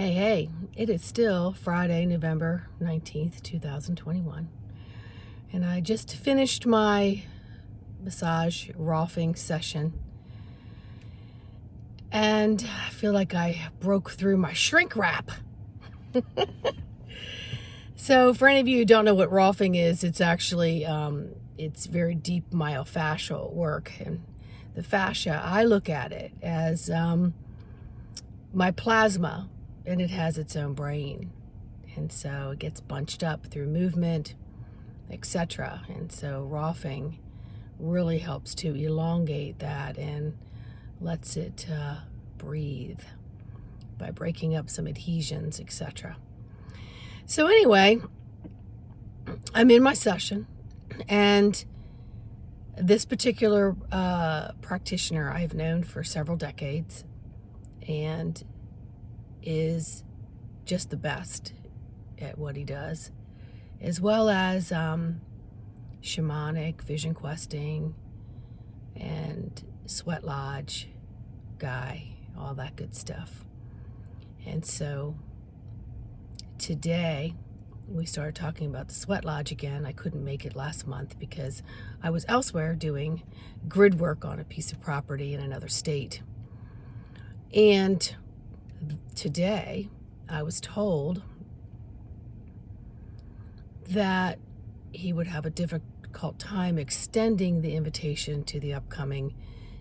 Hey, it is still Friday, November 19th, 2021. And I just finished my massage Rolfing session. And I feel like I broke through my shrink wrap. So for any of you who don't know what Rolfing is, it's actually, it's very deep myofascial work. And the fascia, I look at it as my plasma, and it has its own brain. And so it gets bunched up through movement, etc. And so Rolfing really helps to elongate that and lets it breathe by breaking up some adhesions, etc. So anyway, I'm in my session, and this particular practitioner I've known for several decades and is just the best at what he does, as well as shamanic, vision questing, and sweat lodge guy, all that good stuff. And so today we started talking about the sweat lodge again. I couldn't make it last month because I was elsewhere doing grid work on a piece of property in another state. And today I was told that he would have a difficult time extending the invitation to the upcoming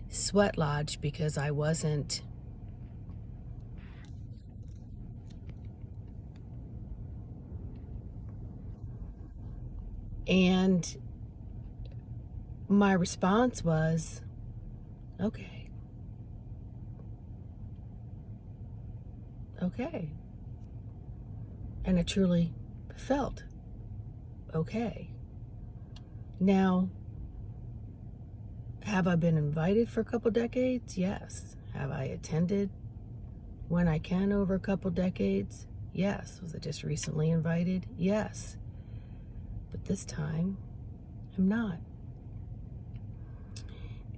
sweat lodge because I wasn't and my response was, okay. And I truly felt okay. Now, have I been invited for a couple decades? Yes. Have I attended when I can over a couple decades? Yes. Was I just recently invited? Yes. But this time, I'm not.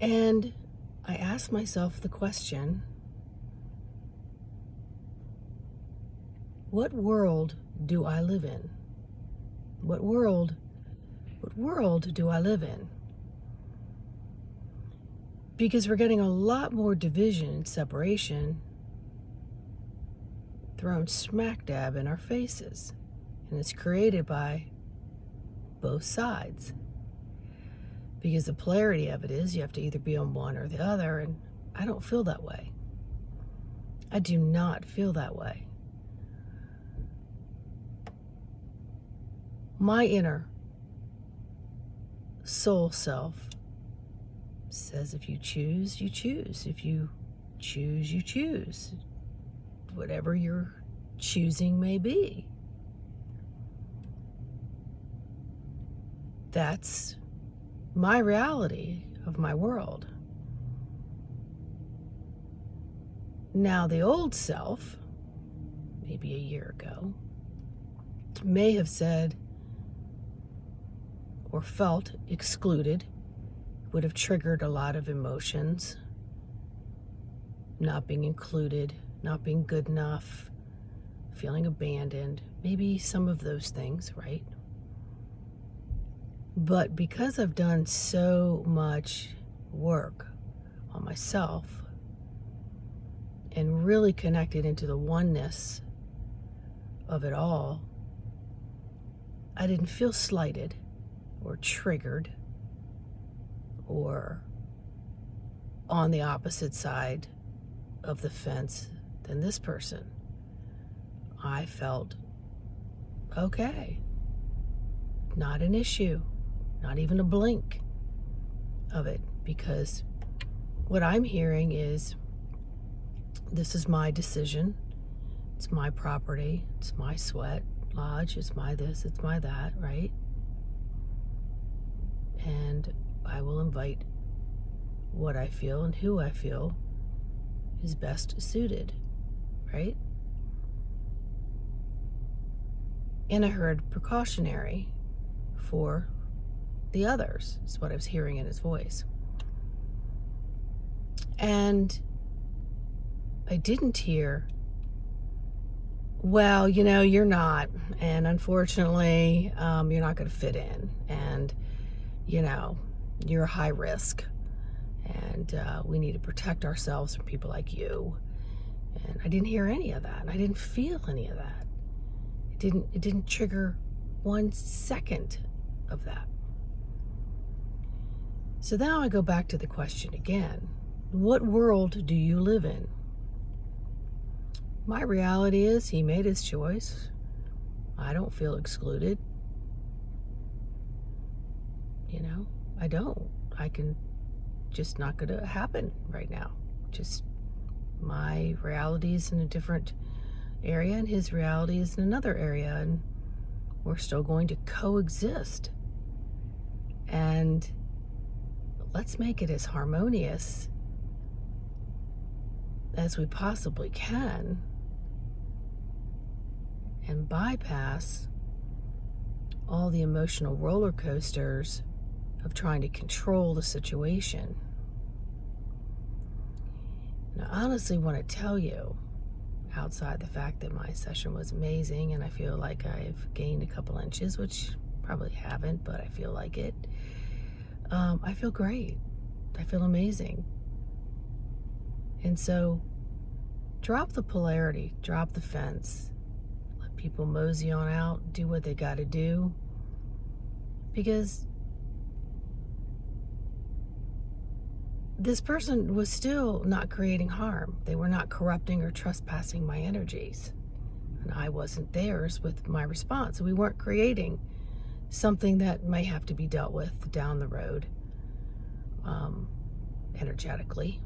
And I asked myself the question, what world do I live in? What world do I live in? Because we're getting a lot more division and separation thrown smack dab in our faces. And it's created by both sides. Because the polarity of it is you have to either be on one or the other, and I don't feel that way. I do not feel that way. My inner soul self says if you choose, you choose. If you choose, you choose. Whatever your choosing may be. That's my reality of my world. Now, the old self, maybe a year ago, may have said or felt excluded, would have triggered a lot of emotions, not being included, not being good enough, feeling abandoned, maybe some of those things, right? But because I've done so much work on myself and really connected into the oneness of it all, I didn't feel slighted or triggered or on the opposite side of the fence than this person. I felt okay. Not an issue, not even a blink of it, because what I'm hearing is this is my decision. It's my property. It's my sweat lodge. It's my this. It's my that, right? And I will invite what I feel and who I feel is best suited, right? And I heard precautionary for the others, is what I was hearing in his voice. And I didn't hear well, you're not. And unfortunately, you're not going to fit in. And, you're a high risk. And we need to protect ourselves from people like you. And I didn't hear any of that. And I didn't feel any of that. It didn't trigger 1 second of that. So now I go back to the question again. What world do you live in? My reality is he made his choice. I don't feel excluded. I don't. I can just not going to happen right now. Just my reality is in a different area and his reality is in another area, and we're still going to coexist. And let's make it as harmonious as we possibly can and bypass all the emotional roller coasters of trying to control the situation. And I honestly want to tell you, outside the fact that my session was amazing and I feel like I've gained a couple inches, which probably haven't, but I feel like it. I feel great. I feel amazing. And so drop the polarity, drop the fence, let people mosey on out, do what they got to do, because this person was still not creating harm. They were not corrupting or trespassing my energies. And I wasn't theirs with my response. So we weren't creating something that may have to be dealt with down the road, energetically.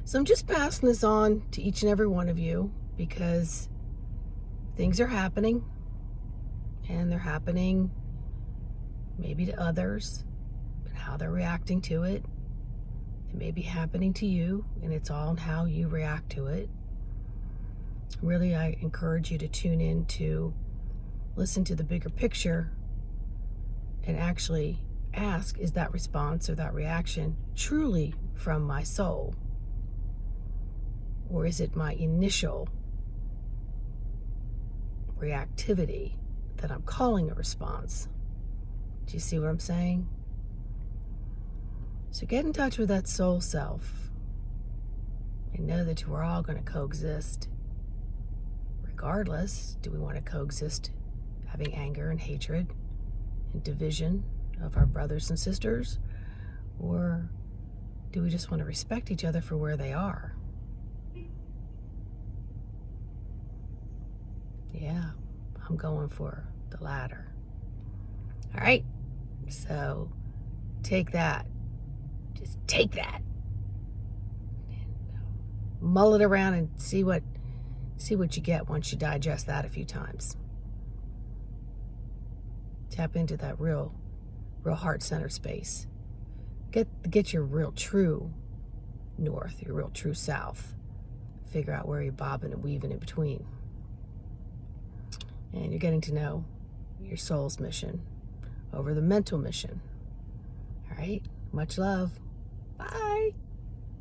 So I'm just passing this on to each and every one of you because things are happening, and they're happening maybe to others, and how they're reacting to it. It may be happening to you, and it's all on how you react to it. Really, I encourage you to tune in to listen to the bigger picture and actually ask, is that response or that reaction truly from my soul? Or is it my initial reactivity that I'm calling a response? Do you see what I'm saying? So get in touch with that soul self and know that we're all going to coexist. Regardless, do we want to coexist having anger and hatred and division of our brothers and sisters? Or do we just want to respect each other for where they are? Yeah, I'm going for the latter. All right, so take that. Just take that. And mull it around and see what you get once you digest that a few times. Tap into that real heart center space. Get your real true north, your real true south. Figure out where you're bobbing and weaving in between. And you're getting to know your soul's mission over the mental mission. All right? Much love.